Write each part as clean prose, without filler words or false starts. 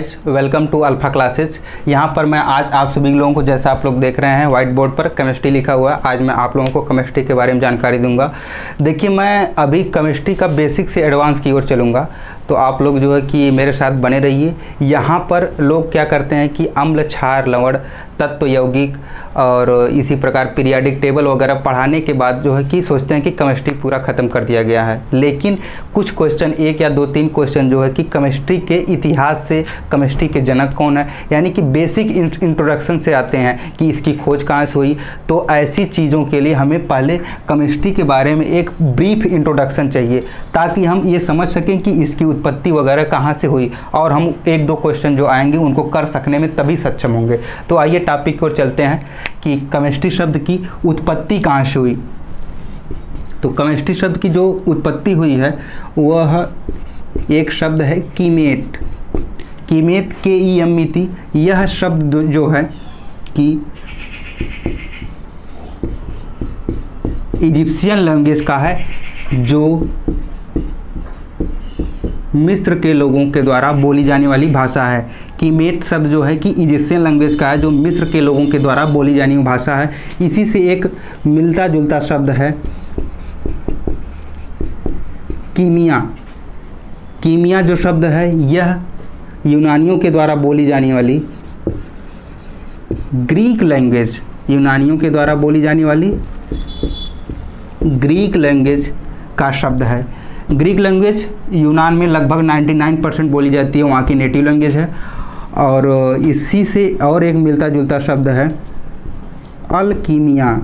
Guys, welcome to Alpha Classes. यहाँ पर मैं आज आप सभी लोगों को, जैसा आप लोग देख रहे हैं व्हाइट बोर्ड पर केमिस्ट्री लिखा हुआ है, आज मैं आप लोगों को केमिस्ट्री के बारे में जानकारी दूंगा। देखिए, मैं अभी केमिस्ट्री का बेसिक से एडवांस की ओर चलूँगा, तो आप लोग जो है कि मेरे साथ बने रहिए। यहाँ पर लोग क्या करते हैं कि अम्ल, क्षार, लवण, तत्व, यौगिक और इसी प्रकार पीरियाडिक टेबल वगैरह पढ़ाने के बाद जो है कि सोचते हैं कि केमिस्ट्री पूरा ख़त्म कर दिया गया है। लेकिन कुछ क्वेश्चन, एक या दो तीन क्वेश्चन जो है कि केमिस्ट्री के इतिहास से, केमिस्ट्री के जनक कौन है, यानी कि बेसिक इंट्रोडक्शन से आते हैं कि इसकी खोज कहाँ से हुई। तो ऐसी चीज़ों के लिए हमें पहले केमिस्ट्री के बारे में एक ब्रीफ इंट्रोडक्शन चाहिए, ताकि हम ये समझ सकें कि इसकी उत्पत्ति वगैरह कहाँ से हुई, और हम एक दो क्वेश्चन जो आएंगे उनको कर सकने में तभी सक्षम होंगे। तो आइए टॉपिक की ओर चलते हैं कि केमिस्ट्री शब्द की उत्पत्ति कहाँ से हुई। तो केमिस्ट्री शब्द की जो उत्पत्ति हुई है वह एक शब्द है कीमेट। कीमेत KEMET। यह शब्द जो है कि इजिप्शियन लैंग्वेज का है, जो मिस्र के लोगों के द्वारा बोली जाने वाली भाषा है। कीमेत शब्द जो है कि इजिप्शियन लैंग्वेज का है, जो मिस्र के लोगों के द्वारा बोली जाने वाली भाषा है। इसी से एक मिलता जुलता शब्द है कीमिया। कीमिया जो शब्द है यह यूनानियों के द्वारा बोली जाने वाली ग्रीक लैंग्वेज, यूनानियों के द्वारा बोली जाने वाली ग्रीक लैंग्वेज का शब्द है। ग्रीक लैंग्वेज यूनान में लगभग 99% बोली जाती है, वहाँ की नेटिव लैंग्वेज है। और इसी से और एक मिलता जुलता शब्द है अल्कीमिया।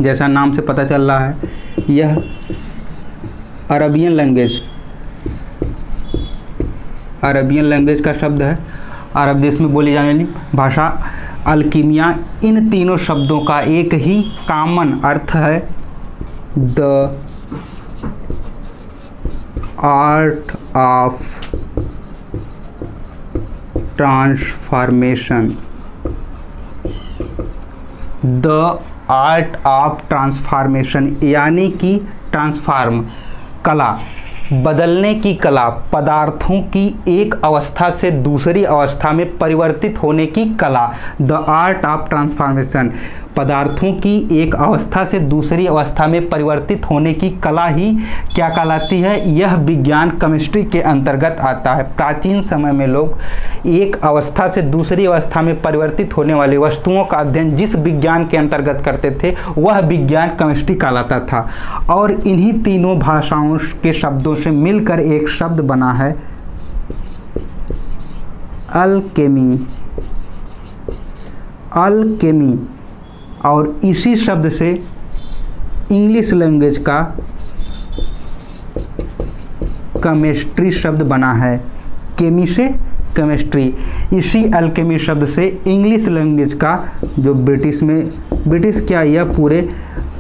जैसा नाम से पता चल रहा है, यह अरबियन लैंग्वेज का शब्द है। अरब देश में बोली जाने वाली भाषा अल्कीमिया। इन तीनों शब्दों का एक ही कॉमन अर्थ है the art of transformation. The art of transformation यानी कि ट्रांसफॉर्म, कला, बदलने की कला, पदार्थों की एक अवस्था से दूसरी अवस्था में परिवर्तित होने की कला। द आर्ट ऑफ ट्रांसफॉर्मेशन, पदार्थों की एक अवस्था से दूसरी अवस्था में परिवर्तित होने की कला ही क्या कहलाती है? यह विज्ञान केमिस्ट्री के अंतर्गत आता है। प्राचीन समय में लोग एक अवस्था से दूसरी अवस्था में परिवर्तित होने वाली वस्तुओं का अध्ययन जिस विज्ञान के अंतर्गत करते थे वह विज्ञान केमिस्ट्री कहलाता था। और इन्हीं तीनों भाषाओं के शब्दों से मिलकर एक शब्द बना है अल्केमी। अल्केमी, और इसी शब्द से इंग्लिश लैंग्वेज का केमिस्ट्री शब्द बना है। केमी से केमिस्ट्री। इसी अल्केमी शब्द से इंग्लिश लैंग्वेज का, जो ब्रिटिश क्या, यह पूरे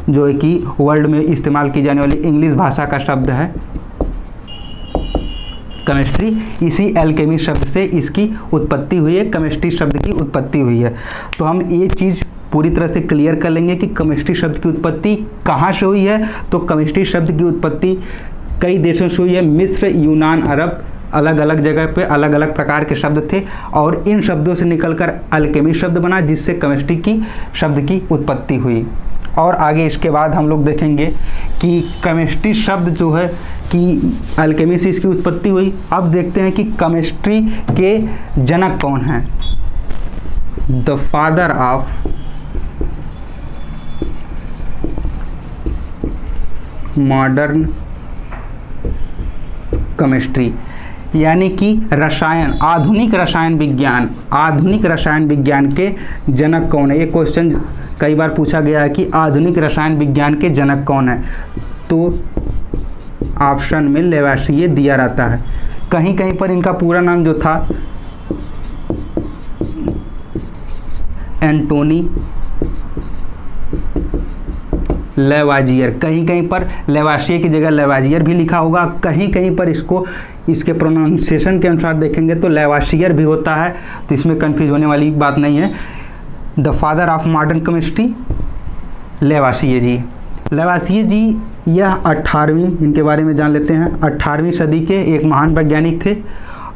जो है कि वर्ल्ड में इस्तेमाल की जाने वाली इंग्लिश भाषा का शब्द है केमिस्ट्री। इसी अल्केमी शब्द से इसकी उत्पत्ति हुई है, केमिस्ट्री शब्द की उत्पत्ति हुई है। तो हम ये चीज़ पूरी तरह से क्लियर कर लेंगे कि केमिस्ट्री शब्द की उत्पत्ति कहाँ से हुई है। तो केमिस्ट्री शब्द की उत्पत्ति कई देशों से हुई है। मिस्र, यूनान, अरब, अलग अलग जगह पे अलग अलग प्रकार के शब्द थे, और इन शब्दों से निकलकर अल्केमी शब्द बना, जिससे केमिस्ट्री की शब्द की उत्पत्ति हुई। और आगे इसके बाद हम लोग देखेंगे कि केमिस्ट्री शब्द जो है कि अल्केमी से इसकी उत्पत्ति हुई। अब देखते हैं कि केमिस्ट्री के जनक कौन हैं। The father of modern chemistry, यानी कि रसायन, आधुनिक रसायन विज्ञान के जनक कौन है। ये क्वेश्चन कई बार पूछा गया है कि आधुनिक रसायन विज्ञान के जनक कौन है। तो ऑप्शन में लेवासिये दिया रहता है। कहीं कहीं पर इनका पूरा नाम जो था एंटोनी लेवाजियर, कहीं कहीं पर लेवासिये की जगह लेवाजियर भी लिखा होगा। कहीं कहीं पर इसको इसके प्रोनाउंसिएशन के अनुसार देखेंगे तो लेवासियर भी होता है, तो इसमें कंफ्यूज होने वाली बात नहीं है। The father of modern chemistry Lavoisier ji. Lavoisier ji यह 18वीं, इनके बारे में जान लेते हैं। 18वीं सदी के एक महान वैज्ञानिक थे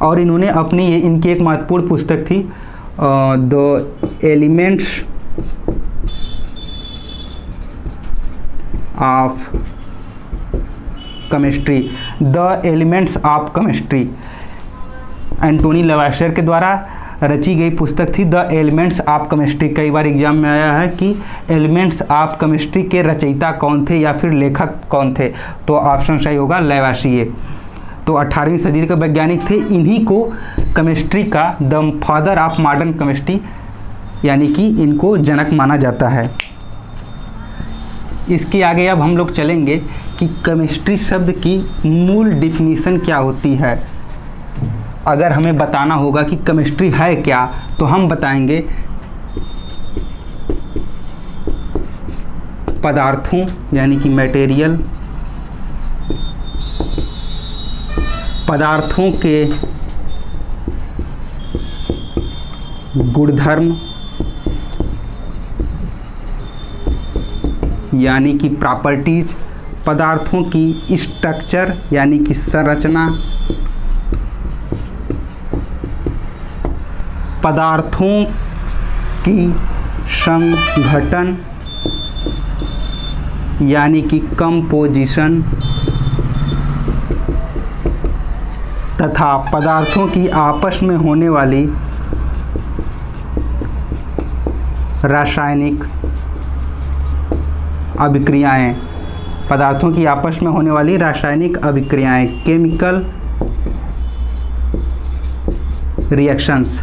और इन्होंने अपनी इनकी एक महत्वपूर्ण पुस्तक थी the elements of chemistry, the elements of chemistry, Antoine Lavoisier के द्वारा रची गई पुस्तक थी द एलिमेंट्स ऑफ केमिस्ट्री। कई बार एग्जाम में आया है कि एलिमेंट्स ऑफ केमिस्ट्री के रचयिता कौन थे या फिर लेखक कौन थे, तो ऑप्शन सही होगा लवासियर। तो 18वीं सदी के वैज्ञानिक थे, इन्हीं को केमिस्ट्री का the father of modern chemistry यानी कि इनको जनक माना जाता है। इसके आगे अब हम लोग चलेंगे कि केमिस्ट्री शब्द की मूल डिफिनीशन क्या होती है। अगर हमें बताना होगा कि केमिस्ट्री है क्या, तो हम बताएंगे पदार्थों यानी कि मटेरियल, पदार्थों के गुणधर्म यानी कि प्रॉपर्टीज, पदार्थों की स्ट्रक्चर यानी कि संरचना, पदार्थों की संघटन यानी कि कंपोजिशन, तथा पदार्थों की आपस में होने वाली रासायनिक अभिक्रियाएं, पदार्थों की आपस में होने वाली रासायनिक अभिक्रियाएं, केमिकल रिएक्शंस।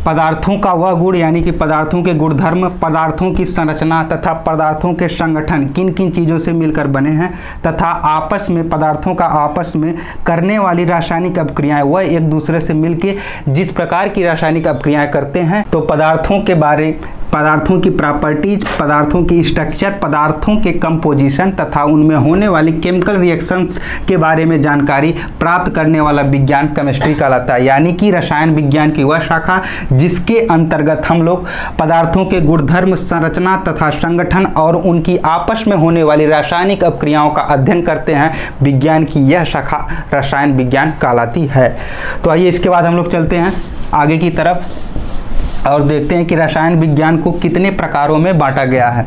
पदार्थों का वह गुण यानी कि पदार्थों के गुणधर्म, पदार्थों की संरचना तथा पदार्थों के संगठन किन किन चीज़ों से मिलकर बने हैं, तथा आपस में पदार्थों का आपस में करने वाली रासायनिक अभिक्रियाएं, वह एक दूसरे से मिलके जिस प्रकार की रासायनिक अभिक्रियाएं करते हैं। तो पदार्थों के बारे, पदार्थों की प्रॉपर्टीज, पदार्थों की स्ट्रक्चर, पदार्थों के कंपोजिशन तथा उनमें होने वाली केमिकल रिएक्शंस के बारे में जानकारी प्राप्त करने वाला विज्ञान केमिस्ट्री कहलाता है। यानी कि रसायन विज्ञान की वह शाखा जिसके अंतर्गत हम लोग पदार्थों के गुणधर्म, संरचना तथा संगठन और उनकी आपस में होने वाली रासायनिक अभिक्रियाओं का अध्ययन करते हैं, विज्ञान की यह शाखा रसायन विज्ञान कहलाती है। तो आइए इसके बाद हम लोग चलते हैं आगे की तरफ और देखते हैं कि रसायन विज्ञान को कितने प्रकारों में बांटा गया है।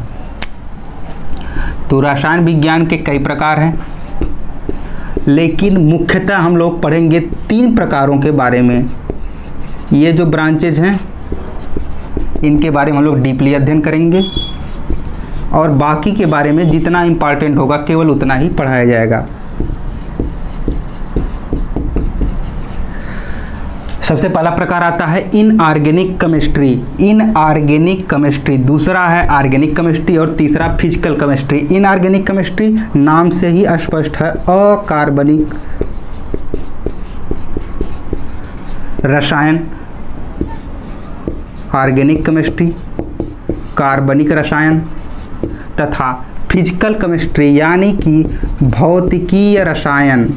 तो रसायन विज्ञान के कई प्रकार हैं, लेकिन मुख्यतः हम लोग पढ़ेंगे 3 प्रकारों के बारे में। ये जो ब्रांचेज हैं इनके बारे में हम लोग डीपली अध्ययन करेंगे और बाकी के बारे में जितना इम्पॉर्टेंट होगा केवल उतना ही पढ़ाया जाएगा। सबसे पहला प्रकार आता है इनऑर्गेनिक केमिस्ट्री। इनऑर्गेनिक केमिस्ट्री, दूसरा है ऑर्गेनिक केमिस्ट्री और तीसरा फिजिकल केमिस्ट्री। इनऑर्गेनिक केमिस्ट्री नाम से ही स्पष्ट है, अकार्बनिक रसायन। ऑर्गेनिक केमिस्ट्री कार्बनिक रसायन तथा फिजिकल केमिस्ट्री यानी कि भौतिकीय रसायन।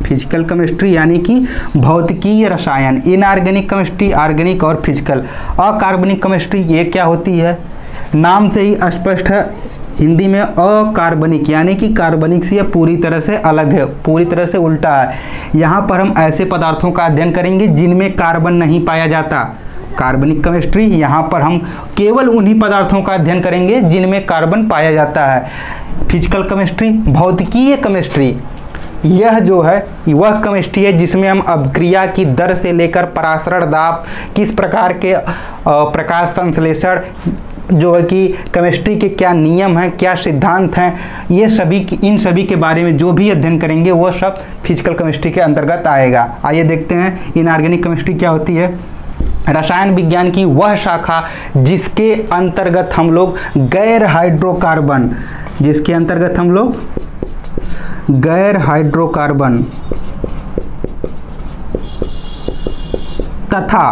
फिजिकल केमिस्ट्री यानी कि भौतिकीय रसायन। इनऑर्गेनिक केमिस्ट्री ऑर्गेनिक और फिजिकल। अकार्बनिक केमिस्ट्री ये क्या होती है, नाम से ही स्पष्ट है, हिंदी में अकार्बनिक यानी कि कार्बनिक से पूरी तरह से अलग है, पूरी तरह से उल्टा है। यहाँ पर हम ऐसे पदार्थों का अध्ययन करेंगे जिनमें कार्बन नहीं पाया जाता। कार्बनिक केमिस्ट्री, यहाँ पर हम केवल उन्हीं पदार्थों का अध्ययन करेंगे जिनमें कार्बन पाया जाता है। फिजिकल केमिस्ट्री भौतिकीय केमिस्ट्री, यह जो है वह केमिस्ट्री है जिसमें हम अभिक्रिया की दर से लेकर परासरण दाब, किस प्रकार के प्रकाश संश्लेषण, जो है कि केमिस्ट्री के क्या नियम हैं, क्या सिद्धांत हैं, ये सभी, इन सभी के बारे में जो भी अध्ययन करेंगे वो सब फिजिकल केमिस्ट्री के अंतर्गत आएगा। आइए देखते हैं इनऑर्गेनिक केमिस्ट्री क्या होती है। रसायन विज्ञान की वह शाखा जिसके अंतर्गत हम लोग गैर हाइड्रोकार्बन, जिसके अंतर्गत हम लोग गैर हाइड्रोकार्बन तथा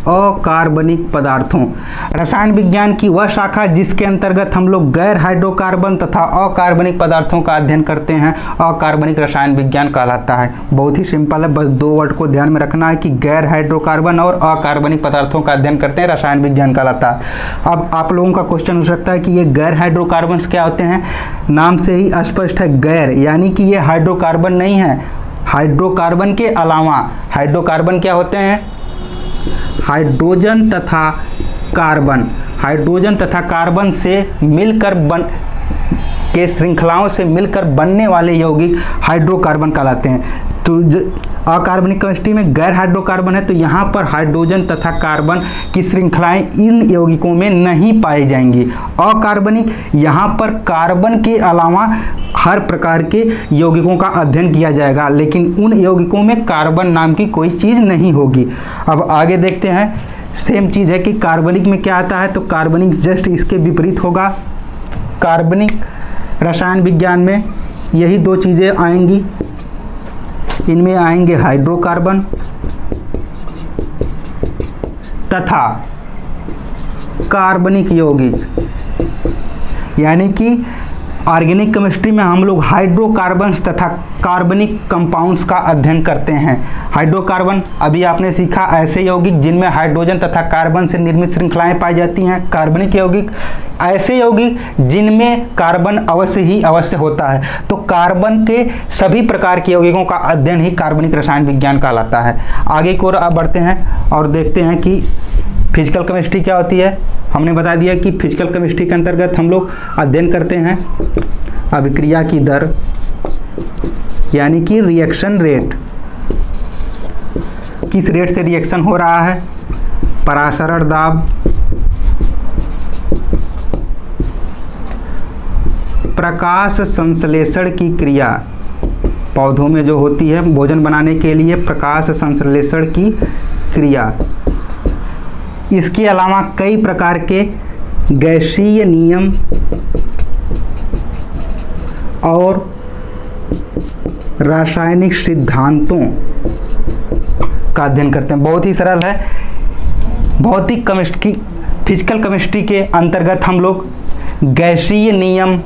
अकार्बनिक पदार्थों। रसायन विज्ञान की वह शाखा जिसके अंतर्गत हम लोग गैर हाइड्रोकार्बन तथा अकार्बनिक पदार्थों का अध्ययन करते हैं, अकार्बनिक रसायन विज्ञान कहलाता है। बहुत ही सिंपल है, बस दो वर्ड को ध्यान में रखना है कि गैर हाइड्रोकार्बन और अकार्बनिक पदार्थों का अध्ययन करते हैं, रसायन विज्ञान कहलाता है। अब आप लोगों का क्वेश्चन हो सकता है कि ये गैर हाइड्रोकार्बन क्या होते हैं। नाम से ही स्पष्ट है, गैर यानी कि ये हाइड्रोकार्बन नहीं है। हाइड्रोकार्बन के अलावा हाइड्रोकार्बन क्या होते हैं? हाइड्रोजन तथा कार्बन, हाइड्रोजन तथा कार्बन से मिलकर के श्रृंखलाओं से मिलकर बनने वाले यौगिक हाइड्रोकार्बन कहलाते हैं। तो अकार्बनिक केमिस्ट्री में गैर हाइड्रोकार्बन है, तो यहाँ पर हाइड्रोजन तथा कार्बन की श्रृंखलाएं इन यौगिकों में नहीं पाई जाएंगी। अकार्बनिक यहाँ पर कार्बन के अलावा हर प्रकार के यौगिकों का अध्ययन किया जाएगा, लेकिन उन यौगिकों में कार्बन नाम की कोई चीज़ नहीं होगी। अब आगे देखते हैं, सेम चीज़ है कि कार्बनिक में क्या आता है, तो कार्बनिक जस्ट इसके विपरीत होगा। कार्बनिक रसायन विज्ञान में यही दो चीज़ें आएंगी, इनमें आएंगे हाइड्रोकार्बन तथा कार्बनिक यौगिक। यानी कि ऑर्गेनिक केमिस्ट्री में हम लोग हाइड्रोकार्बन्स तथा कार्बनिक कंपाउंड्स का अध्ययन करते हैं। हाइड्रोकार्बन अभी आपने सीखा, ऐसे यौगिक जिनमें हाइड्रोजन तथा कार्बन से निर्मित श्रृंखलाएं पाई जाती हैं। कार्बनिक यौगिक ऐसे यौगिक जिनमें कार्बन अवश्य होता है। तो कार्बन के सभी प्रकार के यौगिकों का अध्ययन ही कार्बनिक रसायन विज्ञान कहलाता है। आगे की ओर अब बढ़ते हैं और देखते हैं कि फिजिकल केमिस्ट्री क्या होती है। हमने बता दिया कि फिजिकल केमिस्ट्री के अंतर्गत हम लोग अध्ययन करते हैं अभिक्रिया की दर, यानी कि रिएक्शन रेट, किस रेट से रिएक्शन हो रहा है, परासरण दाब, प्रकाश संश्लेषण की क्रिया, पौधों में जो होती है भोजन बनाने के लिए प्रकाश संश्लेषण की क्रिया। इसके अलावा कई प्रकार के गैसीय नियम और रासायनिक सिद्धांतों का अध्ययन करते हैं। बहुत ही सरल है। भौतिक केमिस्ट्री, फिजिकल केमिस्ट्री के अंतर्गत हम लोग गैसीय नियम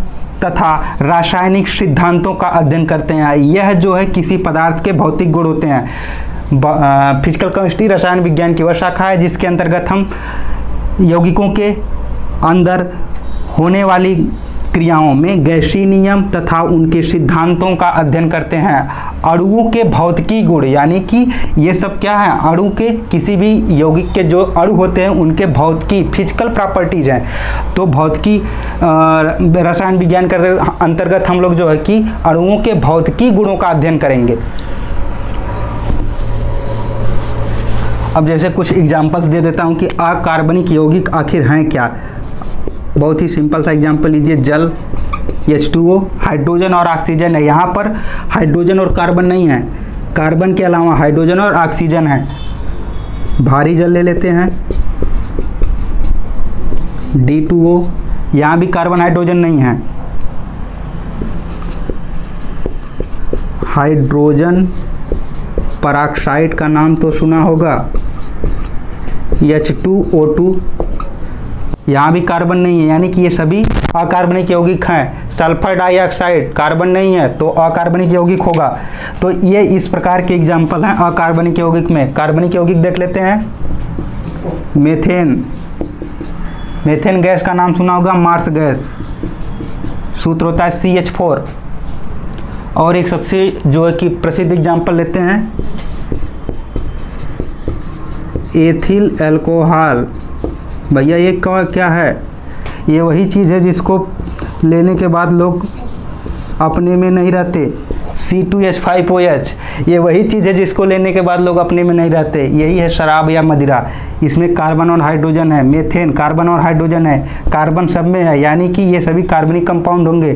तथा रासायनिक सिद्धांतों का अध्ययन करते हैं। यह जो है किसी पदार्थ के भौतिक गुण होते हैं। फिजिकल केमिस्ट्री रसायन विज्ञान की वह शाखा है जिसके अंतर्गत हम यौगिकों के अंदर होने वाली क्रियाओं में गैसीय नियम तथा उनके सिद्धांतों का अध्ययन करते हैं। अणुओं के भौतिकी गुण, यानी कि ये सब क्या है, अणु के किसी भी यौगिक के जो अणु होते हैं उनके भौतिकी फिजिकल प्रॉपर्टीज हैं। तो भौतिकी रसायन विज्ञान के अंतर्गत हम लोग जो है कि अणुओं के भौतिकी गुणों का अध्ययन करेंगे। अब जैसे कुछ एग्जाम्पल्स दे देता हूँ कि अकार्बनिक यौगिक आखिर हैं क्या। बहुत ही सिंपल सा एग्जाम्पल लीजिए, जल H2O, हाइड्रोजन और ऑक्सीजन है। यहाँ पर हाइड्रोजन और कार्बन नहीं है, कार्बन के अलावा हाइड्रोजन और ऑक्सीजन है। भारी जल ले लेते हैं D2O, यहाँ भी कार्बन हाइड्रोजन नहीं है। हाइड्रोजन परऑक्साइड का नाम तो सुना होगा, H2O2, यहाँ भी कार्बन नहीं है, यानी कि ये सभी अकार्बनिक यौगिक हैं। सल्फर डाइऑक्साइड कार्बन नहीं है तो अकार्बनिक यौगिक होगा। तो ये इस प्रकार के एग्जाम्पल हैं अकार्बनिक यौगिक में। कार्बनिक यौगिक देख लेते हैं, मेथेन, मेथेन गैस का नाम सुना होगा, मार्स गैस, सूत्र होता है CH4। और एक सबसे जो है कि प्रसिद्ध एग्जाम्पल लेते हैं एथिल अल्कोहल। भैया ये क्या है? ये वही चीज़ है जिसको लेने के बाद लोग अपने में नहीं रहते, C2H5OH। ये वही चीज़ है जिसको लेने के बाद लोग अपने में नहीं रहते, यही है शराब या मदिरा। इसमें कार्बन और हाइड्रोजन है, मेथेन कार्बन और हाइड्रोजन है, कार्बन सब में है, यानी कि ये सभी कार्बनिक कंपाउंड होंगे।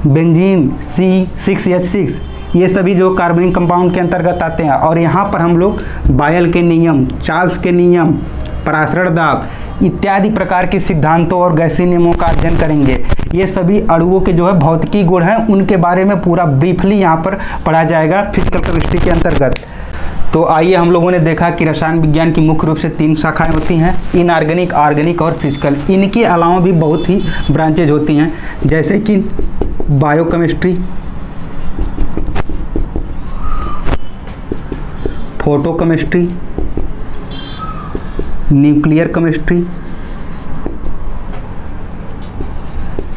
बेंजीन C6H6, ये सभी जो कार्बनिक कंपाउंड के अंतर्गत आते हैं। और यहाँ पर हम लोग बायल के नियम, चार्ल्स के नियम, परासरण दाब इत्यादि प्रकार के सिद्धांतों और गैसीय नियमों का अध्ययन करेंगे। ये सभी अणुओं के जो है भौतिकी गुण हैं, उनके बारे में पूरा ब्रीफली यहाँ पर पढ़ा जाएगा फिजिकल केमिस्ट्री के अंतर्गत। तो आइए, हम लोगों ने देखा कि रसायन विज्ञान की मुख्य रूप से 3 शाखाएं होती हैं, इनऑर्गेनिक, ऑर्गेनिक और फिजिकल। इनके अलावा भी बहुत ही ब्रांचेज होती हैं, जैसे कि biochemistry, photochemistry, nuclear chemistry,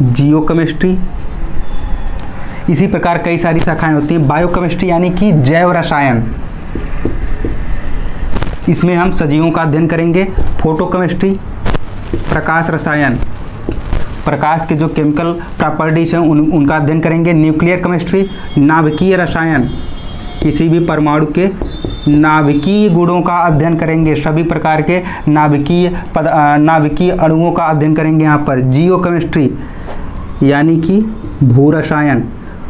geochemistry. इसी प्रकार कई सारी शाखाएं होती हैं। बायोकेमिस्ट्री यानी कि जैव रसायन, इसमें हम सजीवों का अध्ययन करेंगे। फोटोकेमिस्ट्री प्रकाश रसायन, प्रकाश के जो केमिकल प्रॉपर्टीज हैं उनका अध्ययन करेंगे। न्यूक्लियर केमिस्ट्री नाभिकीय रसायन, किसी भी परमाणु के नाभिकीय गुणों का अध्ययन करेंगे, सभी प्रकार के नाभिकीय अणुओं का अध्ययन करेंगे यहाँ पर। जियोकेमिस्ट्री यानी कि भूरसायन,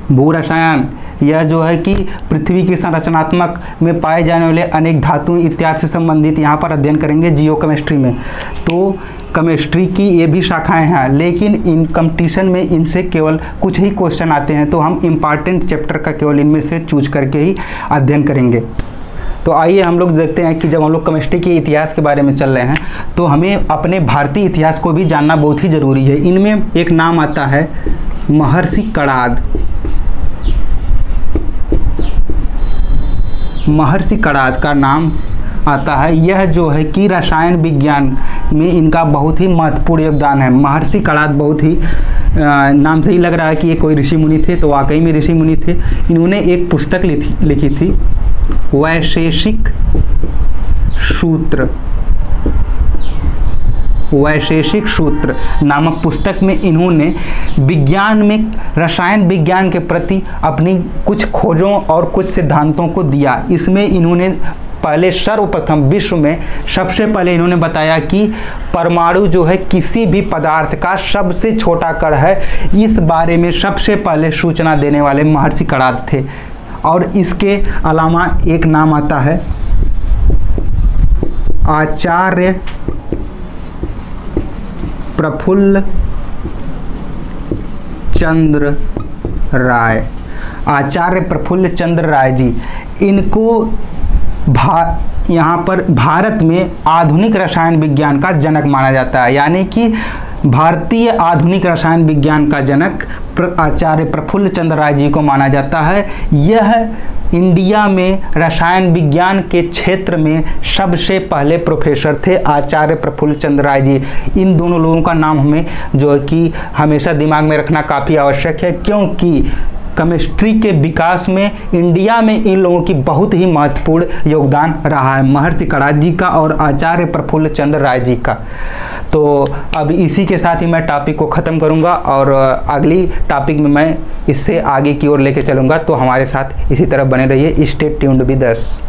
भूरसायन यह जो है कि पृथ्वी की संरचनात्मक में पाए जाने वाले अनेक धातुओं इत्यादि से संबंधित यहाँ पर अध्ययन करेंगे जियोकेमिस्ट्री में। तो केमिस्ट्री की ये भी शाखाएं हैं, लेकिन इन कंपटीशन में इनसे केवल कुछ ही क्वेश्चन आते हैं, तो हम इम्पॉर्टेंट चैप्टर का केवल इनमें से चूज करके ही अध्ययन करेंगे। तो आइए हम लोग देखते हैं कि जब हम लोग केमिस्ट्री के इतिहास के बारे में चल रहे हैं तो हमें अपने भारतीय इतिहास को भी जानना बहुत ही ज़रूरी है। इनमें एक नाम आता है महर्षि कणाद। महर्षि कणाद का नाम आता है। यह जो है कि रसायन विज्ञान में इनका बहुत ही महत्वपूर्ण योगदान है। महर्षि कणाद बहुत ही नाम से ही लग रहा है कि ये कोई ऋषि मुनि थे, तो वाकई में ऋषि मुनि थे। इन्होंने एक पुस्तक लिखी थी, वैशेषिक सूत्र, वैशेषिक सूत्र नामक पुस्तक में इन्होंने विज्ञान में, रसायन विज्ञान के प्रति अपनी कुछ खोजों और कुछ सिद्धांतों को दिया। इसमें इन्होंने पहले सर्वप्रथम विश्व में सबसे पहले इन्होंने बताया कि परमाणु जो है किसी भी पदार्थ का सबसे छोटा कण है। इस बारे में सबसे पहले सूचना देने वाले महर्षि कणाद थे। और इसके अलावा एक नाम आता है आचार्य प्रफुल्ल चंद्र राय। आचार्य प्रफुल्ल चंद्र राय जी, इनको यहाँ पर भारत में आधुनिक रसायन विज्ञान का जनक माना जाता है, यानी कि भारतीय आधुनिक रसायन विज्ञान का जनक आचार्य प्रफुल्ल चंद्र राय जी को माना जाता है। यह इंडिया में रसायन विज्ञान के क्षेत्र में सबसे पहले प्रोफेसर थे, आचार्य प्रफुल्ल चंद्र राय जी। इन दोनों लोगों का नाम हमें जो है कि हमेशा दिमाग में रखना काफ़ी आवश्यक है, क्योंकि केमिस्ट्री के विकास में इंडिया में इन लोगों की बहुत ही महत्वपूर्ण योगदान रहा है, महर्षि कणाद जी का और आचार्य प्रफुल्ल चंद्र राय जी का। तो अब इसी के साथ ही मैं टॉपिक को ख़त्म करूंगा और अगली टॉपिक में मैं इससे आगे की ओर लेके चलूंगा। तो हमारे साथ इसी तरह बने रहिए। Stay tuned with us.